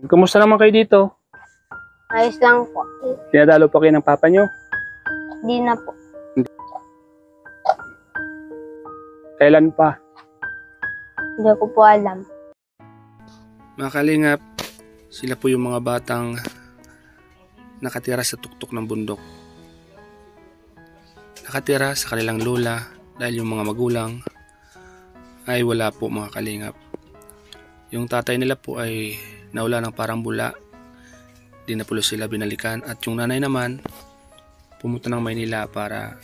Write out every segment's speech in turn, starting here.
Kumusta naman kayo dito? Ayos lang po. Pinadalo pa kayo ng papa nyo? Di na po. Kailan pa? Hindi ko po alam. Mga kalingap, sila po yung mga batang nakatira sa tuktok ng bundok. Nakatira sa kanilang lola dahil yung mga magulang ay wala po, mga kalingap. Yung tatay nila po ay nawala ng parang bula. Di na po sila binalikan. At yung nanay naman pumunta ng Maynila para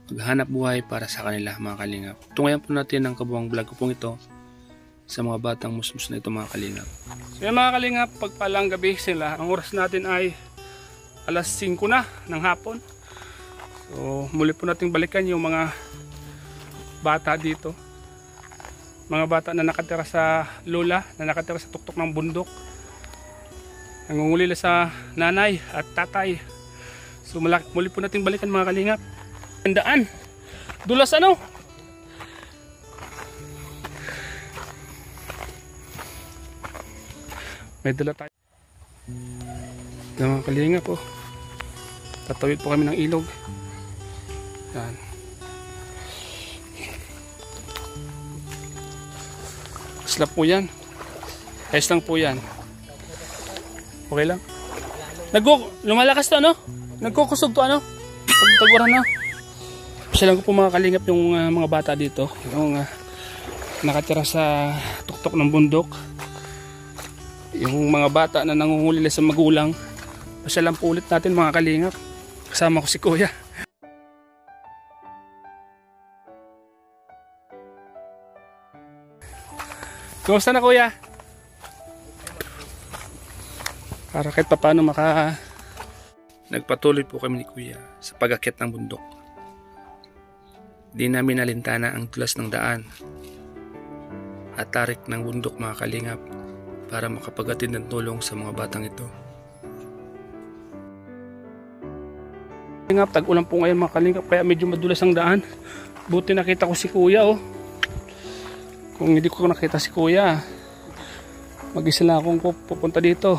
maghanap buhay para sa kanila, mga kalingap. Tungayan po natin ang kabuang vlog ko pong ito sa mga batang musmus na ito, mga kalingap. So yan, mga kalingap, pagpalang gabi sila. Ang oras natin ay alas 5 na ng hapon. So muli po natin balikan yung mga bata dito. Mga bata na nakatira sa lola, na nakatira sa tuktok ng bundok. Nangungulila sa nanay at tatay. So muli po natin balikan, mga kalingap. Tandaan, dulas ano? May dala tayo. Ito, mga kalingap po. Tatawid po kami ng ilog. Yan. Slap po yan. Ayos lang po yan. Okay lang. Lumalakas to, ano? Nagkukusog to, ano? Pagtaguran na. Pasyalan ko po, mga kalingap, yung mga bata dito. Yung nakatira sa tuktok ng bundok. Yung mga bata na nangungulila sa magulang. Pasyalan po ulit natin, mga kalingap. Kasama ko si Kuya. Kumusta na, Kuya? Para kahit paano Nagpatuloy po kami ni Kuya sa pag-akyat ng bundok. Di namin nalintana ang tulas ng daan at tarik ng bundok, mga kalingap, para makapaghatid ng tulong sa mga batang ito. Kalingap, tag-ulan po ngayon, mga kalingap, kaya medyo madulas ang daan. Buti nakita ko si Kuya, oh. Kung hindi ko nakita si Kuya, mag-isa lang akong pupunta dito.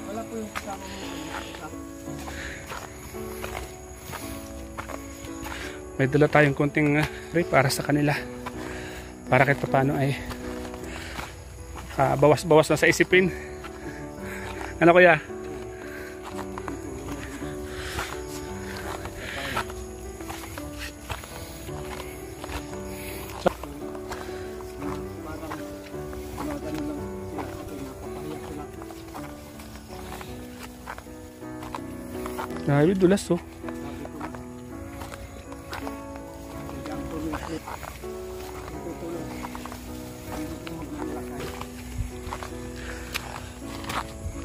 Wala po yung kasama mo. May dala tayong konting para sa kanila. Para kahit paano ay bawas-bawas na sa isipin. Ano, Kuya? Grabe, dulas, oh.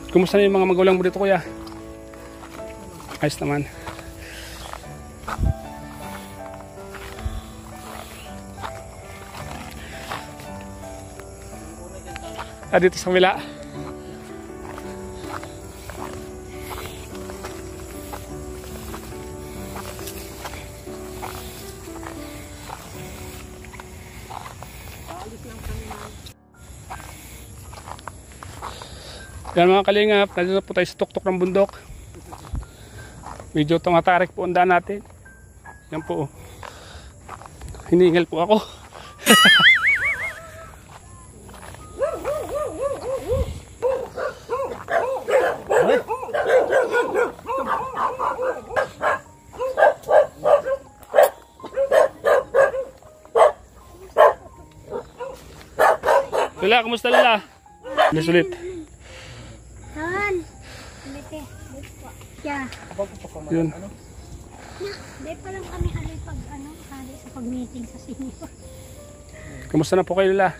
Kumusta na yung mga magulang mo dito, Kuya? Ayos naman. Dito sa kabila. Yan, mga kalingap, nandito po tayo sa tuktok ng bundok. Medyo tumatarik po ang daan natin. Yan po. Hiningal po ako. Lala, kumusta, Lala? Sulit. Yun. Hindi pa lang kami hali sa pag-meeting sa senior. Kumusta na po kayo, Lala?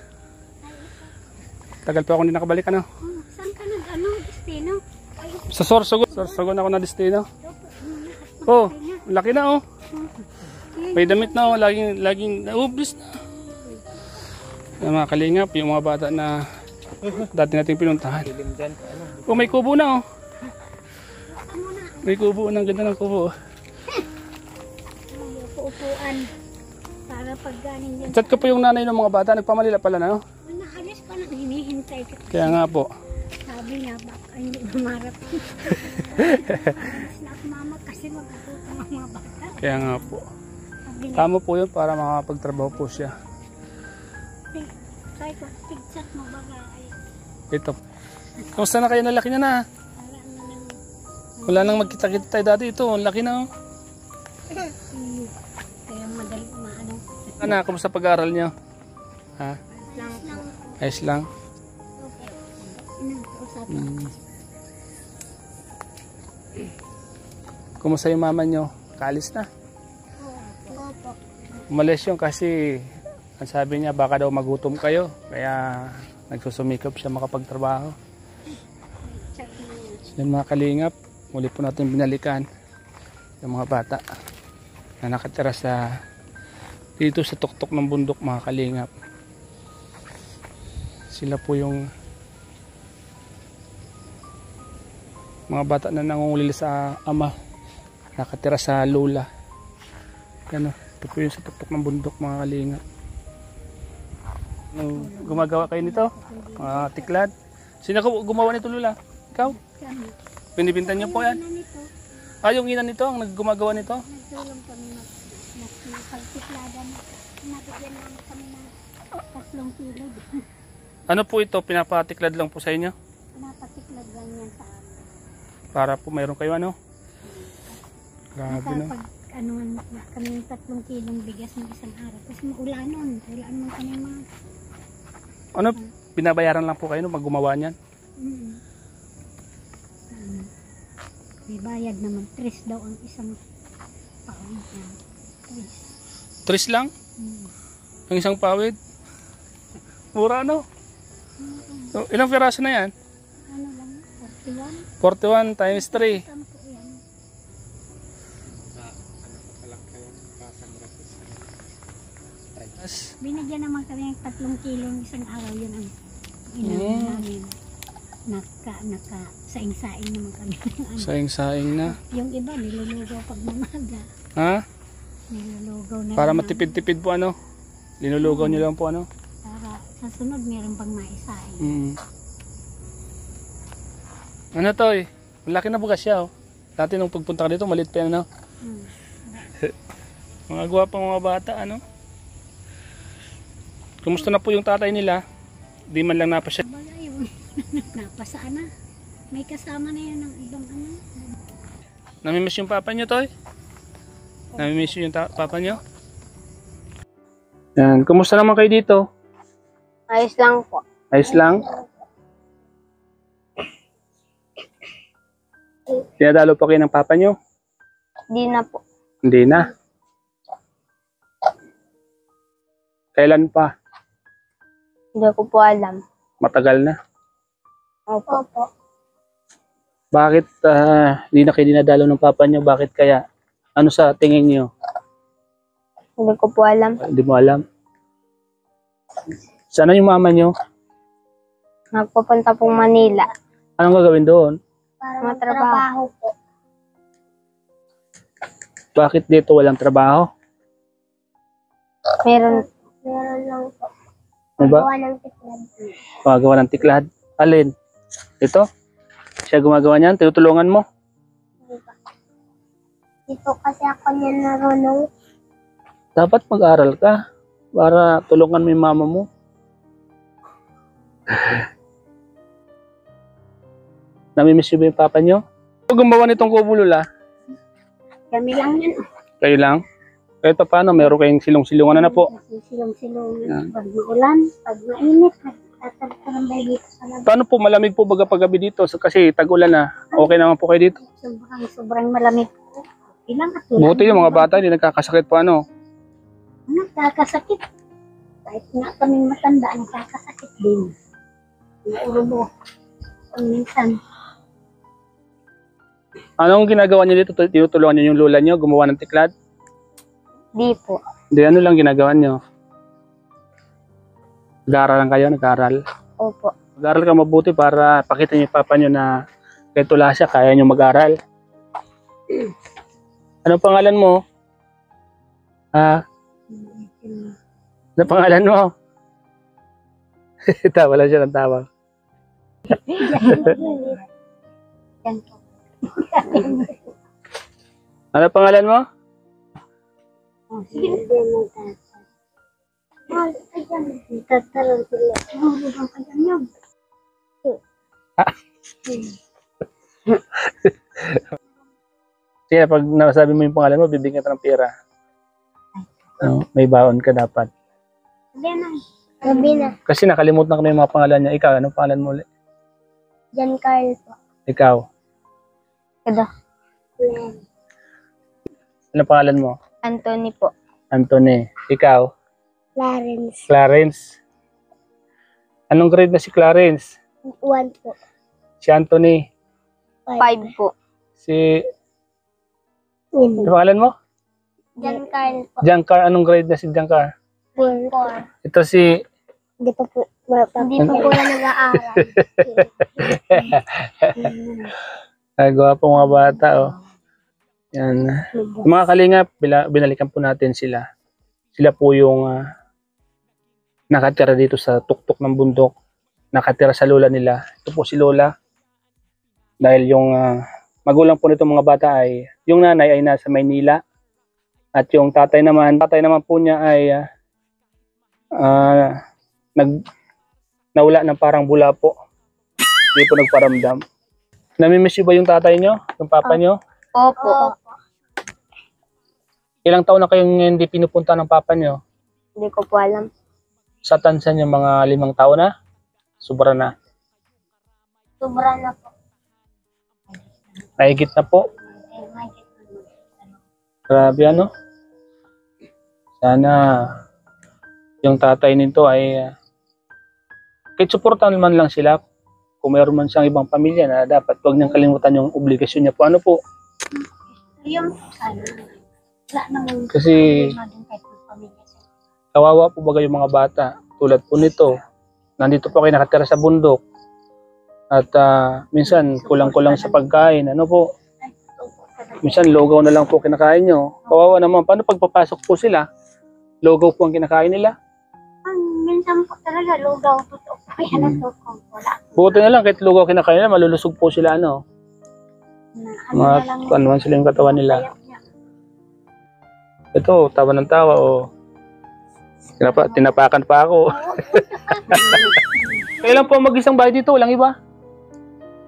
Tagal pa ako hindi nakabalik, ano? Saan ka destino? Sa Sorsogon. Sorsogon ako na destino. Oh, laki na, oh. May damit na, oh. Laging naubos na. Yung mga kalingap, yung mga bata na dati nating pinuntahan. Oh, may kubo na, oh. May kubo, ang ganda ng kubo. Upuan para pag galing yan. Chat ko po yung nanay ng mga bata, nagpamalila pala na, no? Nakalis pa nang hinihinto. hinihintay ko. Kaya nga po. Sabi niya, baka hindi mamarap. Alis na ako mama kasi magkatuto ang mga bata. Kaya nga po. Sabi niya, Tama po yun para makapagtrabaho po siya. sabi ko, tigsak mo baga ay Ito. Kumusta na kayo? Nalaki niya na. para ano lang. Wala nang magkita-kita tayo dati. Ito, ang laki na. Oh. Kaya madali maano. Ana, kumusta pag-aaral niyo? Ha? Lang. Ayos lang. Okay. Inang-usap. Kumusta yung mama niyo? Kaalis na. Opo. Umalis yun kasi ang sabi niya baka daw magutom kayo. Kaya nagsusumikap siya makapagtrabaho. Check mo yun. Yung mga kalingap, muli po natin binalikan yung mga bata na nakatira sa dito sa tuktok ng bundok, mga kalingap. Sila po yung mga bata na nangungulila sa ama, nakatira sa lula. Yan o, ito po yung sa tuktok ng bundok, mga kalingap. Gumagawa kayo nito? Mga tiklad? Sino gumawa nito, Lula? Ikaw? Kami. Binibintan niyo po yan? Ano nito? Yung ina nito ang naggumagawa nito? Nagtulong kami pagtiklada na. Nabigyan namin kami ng 3 kilo. Ano po ito? Pinapatiklad lang po sa inyo? Napatiklad lang yan sa amin. Para po mayroon kayo ano? Grabe no? Pag anuan kami ng 3 kilong bigas ng isang araw. Kasi maulanon. Ulan kami mga. Ano? Binabayaran lang po kayo no? Mag gumawa niyan? May bayad naman. 3 daw ang isang paon. 3. 3 lang? Ang isang pawid? Mura no? So, ilang piraso na yan? Ano lang? 41? 41 times 3. Saan po yan? Binigyan naman kami ng 3 kilong isang araw. Yun ang inamin namin. Saing-saing naman kami. Saing-saing na. Yung iba nilulugaw pag mamaga. Ha? Nilulugaw na Para lang. matipid-tipid po ano? Linulugaw nyo lang po ano? Para sa sunod meron pang maisaing. Ano to eh? Malaki na bukas siya oh. Dati nung pagpunta ka dito maliit pa yan ano? Mga gwapang mga bata ano? Kumusta na po yung tatay nila? Di man lang napasya. Baga yun. Napasaan na. May kasama na yun ng ibang ano. Namimiss yung papa nyo toy? Namimiss yung papa nyo? Yan. Kumusta naman kayo dito? Ayos lang po. Ayos lang? Dinadalo pa kayo ng papa nyo? Di na po. Hindi na. Kailan pa? Hindi ko po alam. Matagal na. Opo. Bakit hindi na kayo dinadalo ng papa nyo? Bakit kaya? Ano sa tingin nyo? Hindi ko po alam. Hindi mo alam. Sana yung mama nyo? Nagpupunta pong Manila. Anong gagawin doon? Para matrabaho po. Bakit dito walang trabaho? Meron lang po. Ano ba? ng tiklad. Gumagawa ng tiklad. Alin? Ito? Siya gumagawa niyan? Tinutulungan mo? Dito kasi ako niya narunong. Dapat mag-aral ka para tulungan mo yung mama mo. Namimiss niyo ba yung papa niyo? Ano gumawa nitong kubo, Lula? Kami lang yun. Kayo lang? Kahit pa paano, meron kayong silong-silungan na po. Silong-silongan. Yan. Pag maulan, pag mainit, nagtatarambay dito sa labas. Paano po malamig po baga paggabi dito? Kasi tag-ulan na. Okay naman po kayo dito. Sobrang malamig po. Ilang at Buti yung mga bata, hindi nagkakasakit pa ano. Nagkakasakit. Kahit nga kaming matanda, nagkakasakit din. Naurubo. Minsan. Anong ginagawa niyo dito? Tinutulungan niyo yung lula niyo gumawa ng tiklad? Di po. Hindi, ano lang ginagawa niyo? Nag-aaral lang kayo? Nag-aaral? Opo. Mag-aaral ka mabuti para pakita niyo yung papa niyo na kahit tula siya, kaya niyo mag-aaral. Anong pangalan mo? Ha? Ano pangalan mo? Tawa lang siya ng tawa. Yan po. Ano pangalan mo? Hindi mo tatalon sila. Mahulog ka dyan yun. Sige, pag nasabi mo yung pangalan mo, bibigyan ka ng pera. May baon ka dapat. Sabi na. Kasi nakalimutan ko na yung mga pangalan niya. Ikaw, anong pangalan mo ulit? Jan Carl po. Ikaw, Kada. anong pangalan mo? Anthony po. Anthony. Ikaw, Clarence. Clarence. Anong grade na si Clarence? 1 po. Si Anthony. 5 po. Si, anong pangalan mo? Jan Carl po. Giancar. Anong grade na si Giancar? 4. Ito si, Hindi pa po. Hindi pa po na nag-aaral. gawa po mga bata, oh. Yan. Yung mga kalingap, binalikan po natin sila. Sila po yung nakatira dito sa tuktok ng bundok. Nakatira sa lola nila. Ito po si Lola. Dahil yung magulang po nitong mga bata ay, yung nanay ay nasa Maynila. At yung tatay naman po niya ay nawala ng parang bula po. Hindi po nagparamdam. Namimiss ba yung tatay nyo? Yung papa nyo? Opo. Ilang taon na kayong hindi pinupunta ng papa nyo? Hindi ko po alam. Sa tansan yung mga 5 taon na? Sobra na. Sobra na po. Mahigit na po. Grabe ano? Sana yung tatay nito ay kahit suportahan man lang sila kung mayroon man siyang ibang pamilya na dapat huwag niyang kalimutan yung obligasyon niya po. Ano po? Yung wala naman. Kasi kawawa po bagay yung mga bata. Tulad po nito. Nandito po kayo nakatira sa bundok. At minsan kulang-kulang sa pagkain. Ano po? Minsan logaw na lang po kinakain nyo. Kawawa naman. Paano pagpapasok po sila? Logaw po ang kinakain nila? Minsan po talaga lugaw. Totoo po yan ang tukong. Wala. Buti na lang kahit lugaw kinakain nila, malulusog po sila ano. Ano man sila yung katawan nila. Ito, tawa ng tawa o. Tinapakan pa ako. Kayo lang po mag-isang bahay dito, walang iba.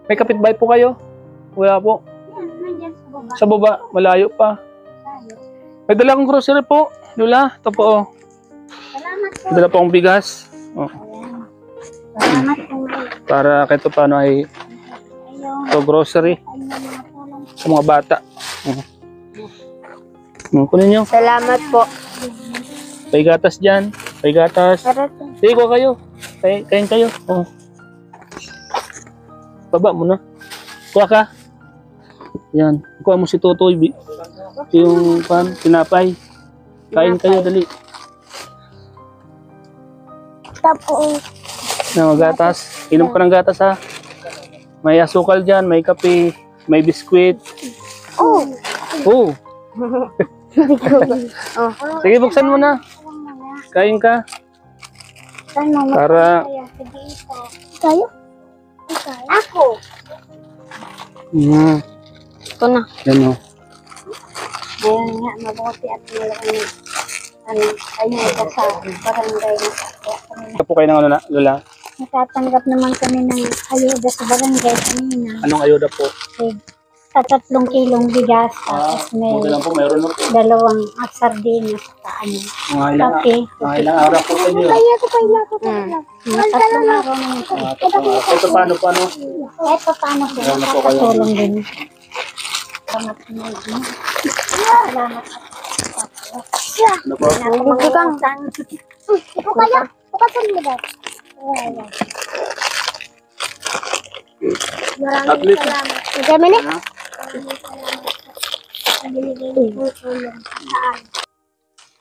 May kapitbahay po kayo? Wala po. Nandiyan sa baba. Sa baba, malayo pa. May dala akong grocery po, Lula. Ito po oh. Salamat po. May dala po akong bigas. Oh. Salamat po. Para kahit paano ay Ayun. ito grocery Ayun ang mga tulong. sa mga bata. Kunin nyo. Salamat po. May gatas dyan. May gatas. Sige, kuha kayo. Kain kayo. Oh. Baba mo na. Kuha ka. Yan. Kuha mo si Totoy. Yung tinapay. Kain kayo, dali. Tapos. Mga gatas. Inom ka ng gatas ha. May asukal dyan. May kape. May biskwit. Oh. Oh. Sige, buksan mo na. Kain ka. Para Kayo? Ako. Ito na. Yan o. Ayun nga, mabuti at malaking ayuda sa barangay. Ito po kayo ng ano na, Lola? Natatanggap naman kami ng ayuda sa barangay kanina. Anong ayuda po? Sa 3 kilong bigas, tapos may Buti lang po, mayroon na po. 2 sardinas sa ano. Kape. Mga ilang araw po sa inyo. Kaya ko pa ila ko pa ila. Mga 3 araw naman po. Ito paano? Kahit pa paano po, nakakatulong din. Salamat po. Salamat po. Ano po? Hindi kang ito kaya? Pukasan mo ba? Maraming salamat. Kami na?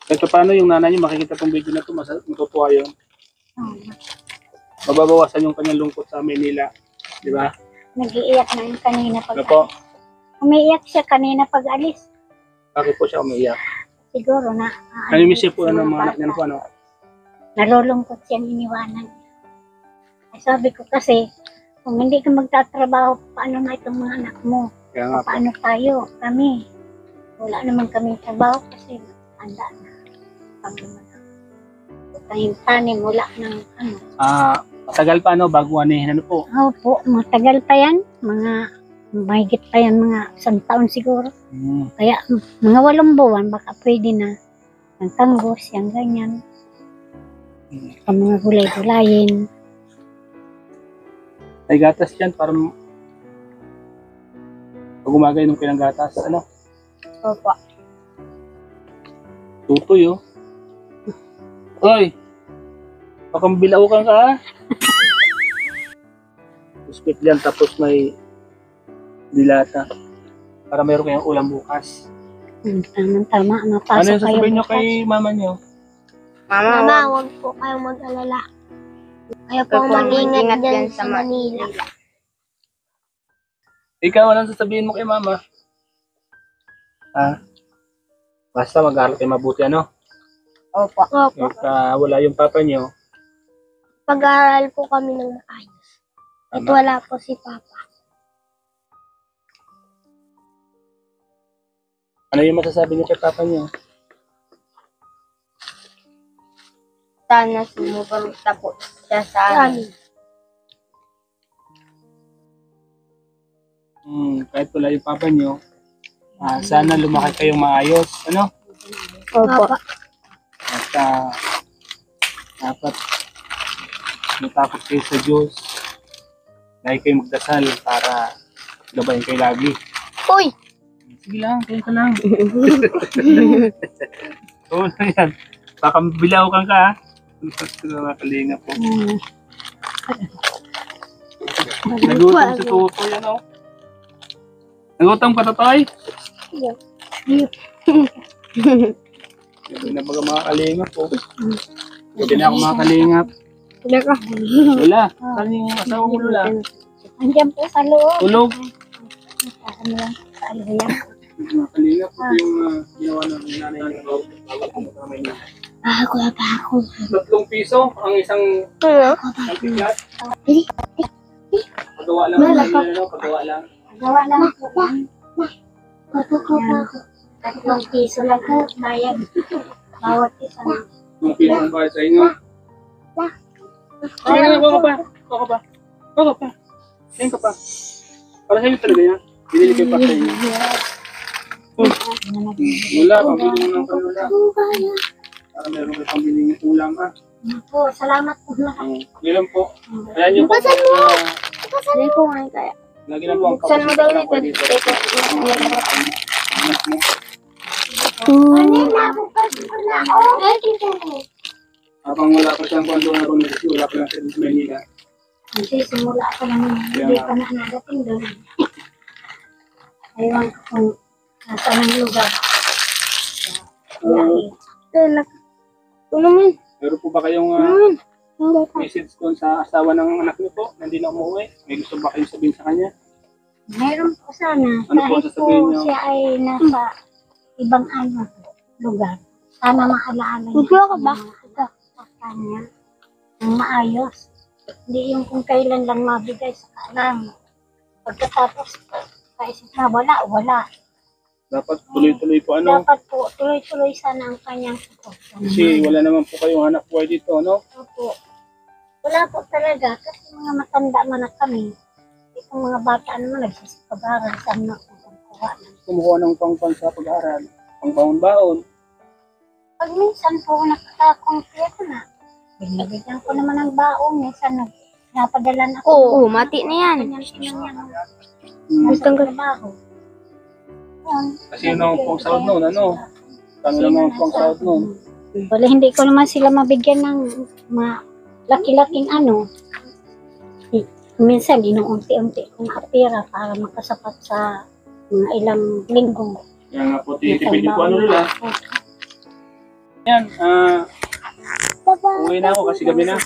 Ito paano yung nanay niyo makikita tong video na ito, matutuwa yun. Mababawasan yung kanyang lungkot sa Maynila. Di ba? Nag-iiyak na yung kanina pag Ano po? umiiyak siya kanina pag alis. Bakit po siya umiiyak? Siguro na. Namimiss niya po ng mga anak niya na po ano? Nalulungkot siyang iniwanan. Ay, sabi ko kasi, Kung hindi ka magtatrabaho, paano na itong mga anak mo? Kaya nga po. Paano tayo? Kami. Wala naman kami trabaho kasi anda na. Pag tanim, wala ng ano. Matagal pa bago anihin po. Opo, matagal pa yan. Mahigit pa yan, mga 1 taon siguro. Kaya mga 8 buwan, baka pwede na. Ang tanggos, yung ganyan. Ang mga gulay-gulayin. May gatas dyan para pag umaga inom kayo ng gatas. Opo. Tutoy Oy! Baka mabilaw ka Biscuit dyan tapos may dilata. Para meron kayong ulam bukas. Tama. Napasok Ano yung sasabihin kayo nyo bukas. kay mama nyo? Mama, huwag po kayong mag-alala. Kaya po mag-ingat dyan sa Manila. Ikaw, anong sasabihin mo kay mama? Basta mag-aaral kayo mabuti, Opo. At wala yung papa nyo. Pag-aaral po kami ng maayos. At Tama. wala po si Papa. Ano yung masasabi niyo kay papa nyo? Sana sumuporta po siya sa amin. Kahit wala yung papa nyo, sana lumaki kayong maayos, Opo. At dapat matakot kayo sa Diyos. Lagi kayo magdasal para gabayin kayo lagi. Uy! Sige lang, kayo ka lang. Oo na yan. Baka bilaw kang ka, Nakalinga po. Nagutom si Tutoy, Nagutom ka, Tutoy? Gabi na baga mga kalingap po. Gabi na ako mga kalingap. Wala ka. Wala. Saan yung asawa mo, Lula? Andiyan po sa loob. Tulog. Ano lang, sa alhuyan. Mga kalingap po yung ginawa ng nanay ng Kuya pa ako. 3 piso ang isang tigat. Pagawa lang. Pagawa lang. Gawa lang po yan. Tatlong piso lang po, bayad. Bawat isa. Yung piso ang bayad sa inyo. Baka pa. Ayun ka pa. Para sa'yo talaga yan. Binili ko pa sa inyo. Wala, pambili mo ng kanula. Para meron kayo pambili ng ulam, Po, salamat po lahat. Ilan po. Ayan yung po. Hindi ko nga kaya. Lagi na po ang Saan mo daw dito? Habang wala pa siyang kwento na kung wala pa lang sa Manila. Kasi simula pa lang, hindi pa na nadating doon. Aywan ko kung nasa ng lugar. Ito naman. Meron po ba kayong message doon sa asawa ng anak niyo po na hindi na umuwi? May gusto ba kayo sabihin sa kanya? Meron po sana. Ano po Kahit sasabihin po niyo? siya ay nasa ibang lugar. Sana maalaala niya. Bigla ka ba? Sa kanya. Ng maayos. Hindi yung kung kailan lang mabigay sa kanang. Pagkatapos, kaisip na wala. Dapat tuloy-tuloy po Dapat po, tuloy-tuloy sana ang kanyang support. Kasi wala naman po kayong anak buhay dito, Opo. Wala po talaga kasi mga matanda man na kami. Itong mga bata naman nagsisipag-aral sa mga kukuha na. Kumuha ng pang sa pag-aaral, pang-baon-baon. Pag minsan po nakakakumpleto na, binibigyan ko naman ng baon. Minsan napadala na ako. Oo, mati na yan. Ganyan. Nasa trabaho. Yan. Kasi yun naman pong sahod noon, Kami naman pong sahod noon. Wala, hindi ko naman sila mabigyan ng laki-laking Minsan, inuunti-unti kong kapira para makasapat sa mga ilang linggo. Kaya nga po, titipid ko Lula. Yan, uwi na ako kasi gabi na.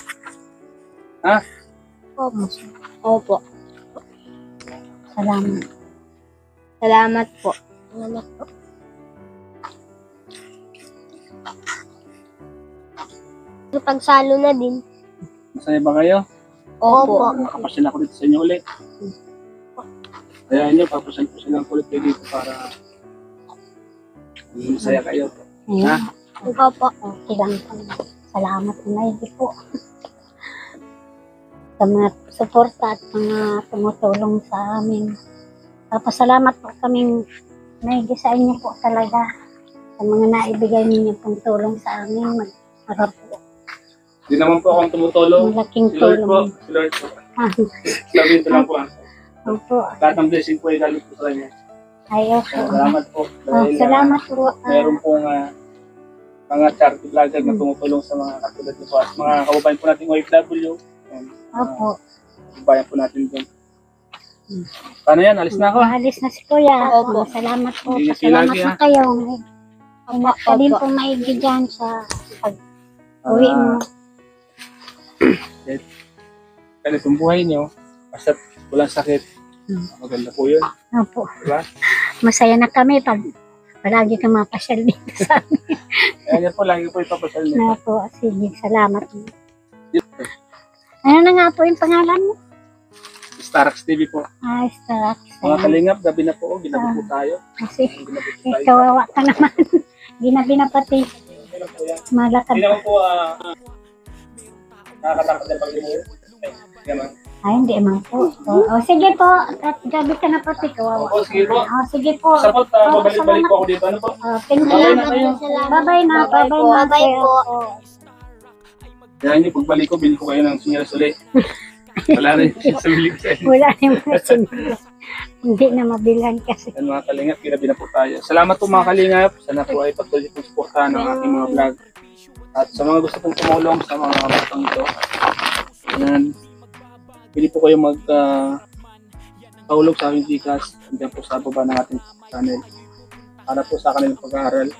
Opo. Opo. Salamat. Salamat po. Salamat po. Pagsalo na din. Masaya ba kayo? Opo. Makapasyal ako dito sa inyo ulit. Kaya inyo, papasyal ko silang ulit kayo dito para masaya kayo. Ayan. Opo. Okay lang po. Salamat na po. Sa mga suporta at mga tumutulong sa amin. Papasalamat po kaming maigi sa inyo po talaga. Sa mga naibigay ninyo pong tulong sa amin. Magharap po. Hindi naman po akong tumutulong. Malaking Si Lord po. tulong. Si Lord po. Ah, Sabi ito lang po. Opo. Lahat ng blessing po ay galing po sa kanya. Ayos po. Salamat po. Salamat po. Meron pong mga charity vlogger na tumutulong sa mga katulad niyo po. At mga kababayan po natin OFW. Opo. Bayan po natin doon. Paano yan? Alis na ako. Alis na si Kuya. Opo. Salamat po. Ingat Salamat lagi, po ha? kayo. Ingat ka din po maigi dyan sa pag-uwi mo. Kaya itong buhay niyo, basta walang sakit, maganda po yun. Opo. Diba? Masaya na kami pag palagi ka mapasyal dito sa amin. Kaya niya po, lagi po ipapasal niyo. Na po, sige, salamat. Ano na nga po yung pangalan mo? Starax TV po. Ay, Stark. Mga kalingap, gabi na po. Ginabi po tayo. Kasi Ginabi po tayo. kawawa ka naman. Ginabi na pati. Ano po yan? Malakad. Hindi naman po nakakatakot na pag-imuwi. Ganun. Ay, hindi man po. Sige po. At gabi ka na pati. Kawawa. Opo, sige po. Sige po. Sa po, babalik-balik po ako dito. Ano po? Thank you. Bye na kayo. Bye-bye na. Bye-bye na. Bye po. Kaya hindi, pagbalik ko, bilhin ko kayo ng sinyalas ulit. Wala rin sa bilig sa inyo. Wala naman sinila. Hindi na mabilhan kasi. Yan mga kalingap, ginabi na po tayo. Salamat po mga kalingap. Sana po ay patuloy pong suportahan ng aking mga vlog. At sa mga gusto pong tumulong sa mga batang ito, yan, pwede po kayo mag-paulog sa aking Gcash. Diyan po sa baba ng ating channel. Para po sa kanilang pag-aaral.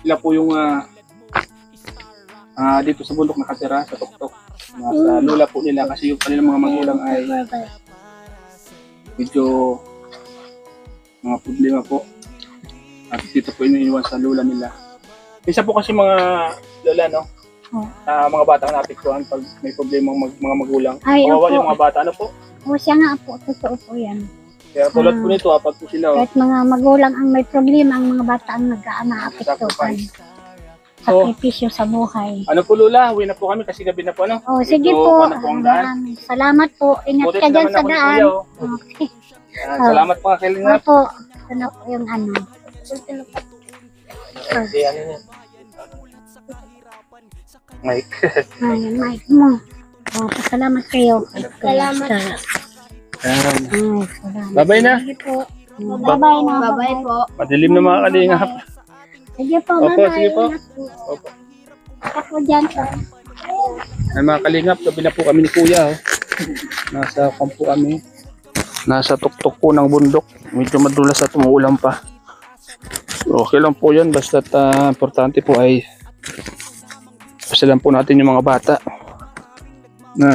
Sila po yung dito sa bundok nakatira, sa tuktok. Sa lula po nila kasi yung kanilang mga magulang ay medyo mga problema po. At dito po iniiwan sa lula nila. Isa po kasi mga lola, no? Mga bata ang naapektuhan pag may problema mga magulang. Ay, Kawawa opo. yung mga bata, ano po? O siya nga po. Totoo po yan. Kaya tulad po nito, pag po sila, Kahit mga magulang ang may problema, ang mga bata ang nag-aapektuhan. Sakripisyo sa buhay. ano po Lola, uwi na po kami kasi gabi na po, ano? Oh, sige Ito, po. ano po ang daan? Salamat po. Ingat Buti ka dyan naman sa ako ni daan. Kuya, oh. Okay. Salamat po mga kalingap. Opo. Ito na po yung ano. Ano niya? Mike. Ayun, mic mo. Salamat kayo. Salamat. Ay, salamat. Bye-bye na. Sige po. Bye-bye na. Bye-bye po. Madilim na mga kalingap. Sige po. Opo, Bye-bye. sige po. Ingat po. Opo. Ingat po dyan. Ay mga kalingap, gabi na po kami ni Kuya. Oh. Nasa kampo kami. Nasa tuktok po ng bundok. Medyo madulas at umuulan pa. Okay lang po yan. Basta importante po ay pasalan po natin yung mga bata na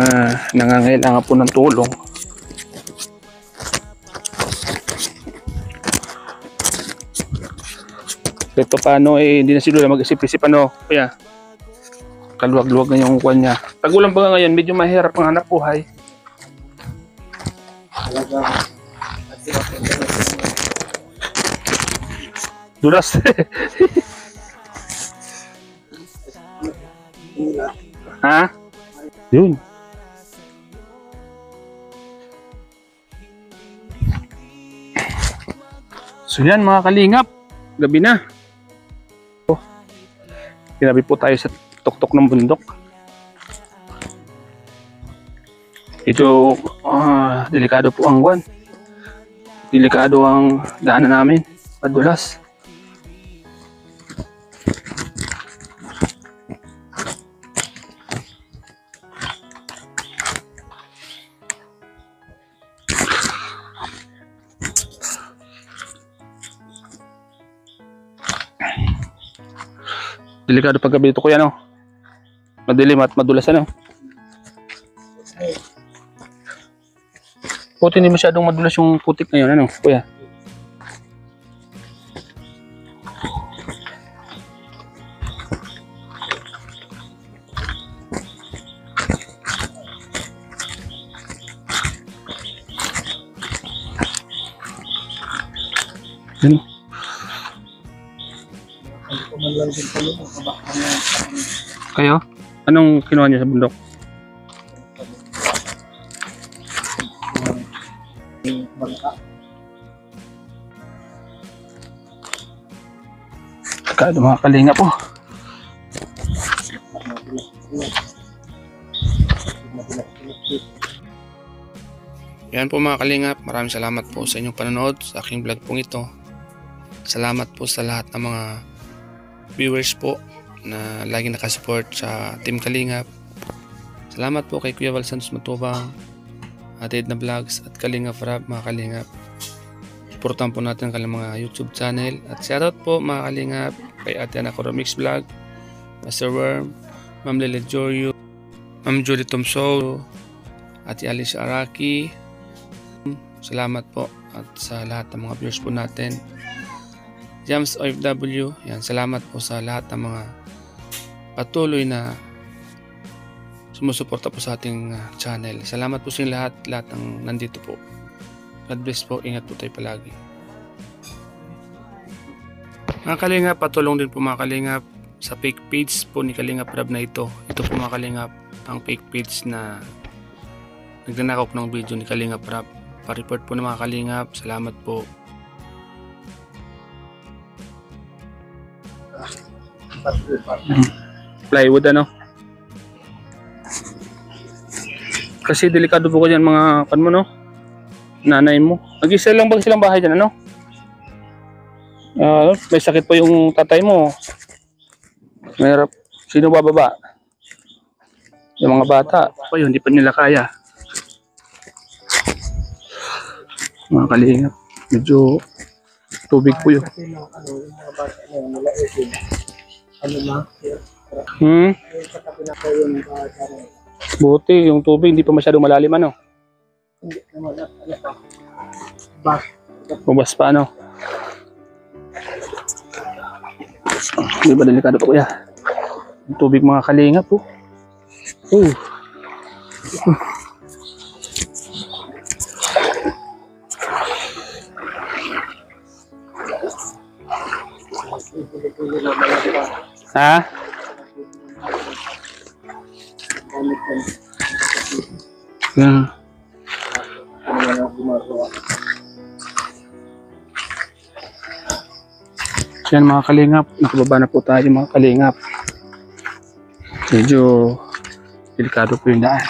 nangangailangan po ng tulong. Ito paano hindi na sila mag-isip-isip ano, Kuya. Kaluwag-luwag na yung kwan niya. Tag-ulan ba ngayon, medyo mahirap ang hanap buhay. Dulas. Ha? Yun. So yan mga kalingap, gabi na. Ginabi po tayo sa tuktok ng bundok. Ito, delikado po ang buwan. Delikado ang daanan namin. Madulas. Delikado pag gabi ito, Kuya, no? Madilim at madulas, ano? Puti hindi masyadong madulas yung putik ngayon, ano, Kuya? Yun. Kayo? Anong kinuha niyo sa bundok? Kado mga kalinga po. Yan po mga kalingap, maraming salamat po sa inyong panonood sa aking vlog pong ito. Salamat po sa lahat ng mga viewers po na lagi nakasupport sa Team Kalingap. Salamat po kay Kuya Val Santos Matubang, Ate Edna Vlogs at Kalingap Rab mga kalingap. Supportan po natin ang kanilang mga YouTube channel. At shoutout po mga kalingap kay Ate Ana Coromix Vlog, Master Worm, Ma'am Lele Jorio, Ma'am Julie Tomso, Ate Alice Araki. Salamat po at sa lahat ng mga viewers po natin. James OFW, yan, salamat po sa lahat ng mga patuloy na sumusuporta po sa ating channel. Salamat po sa lahat ng nandito po. God bless po, ingat po tayo palagi. Mga kalingap, patulong din po mga kalingap sa fake page po ni Kalingap Rab na ito. Ito po mga kalingap, ang fake page na nagnanakaw ng video ni Kalingap Rab. Pa-report po ng mga kalingap. Salamat po. Plywood ano? Kasi delikado po ko dyan mga kan mo no? Nanay mo. Nag-isa lang ba silang bahay dyan ano? May sakit po yung tatay mo. Mahirap. Sino bababa? Yung mga bata. O yun, hindi pa nila kaya. Mga kalingap, medyo tubig po yun. Buti, yung tubig hindi pa masyadong malalim ano? Bubas pa ano? Hindi ba delikado pa kuya? Yung tubig mga kalingap po. Ha? Yan. Yan mga kalingap, nakababa na po tayo mga kalingap. Medyo delikado po yung daan.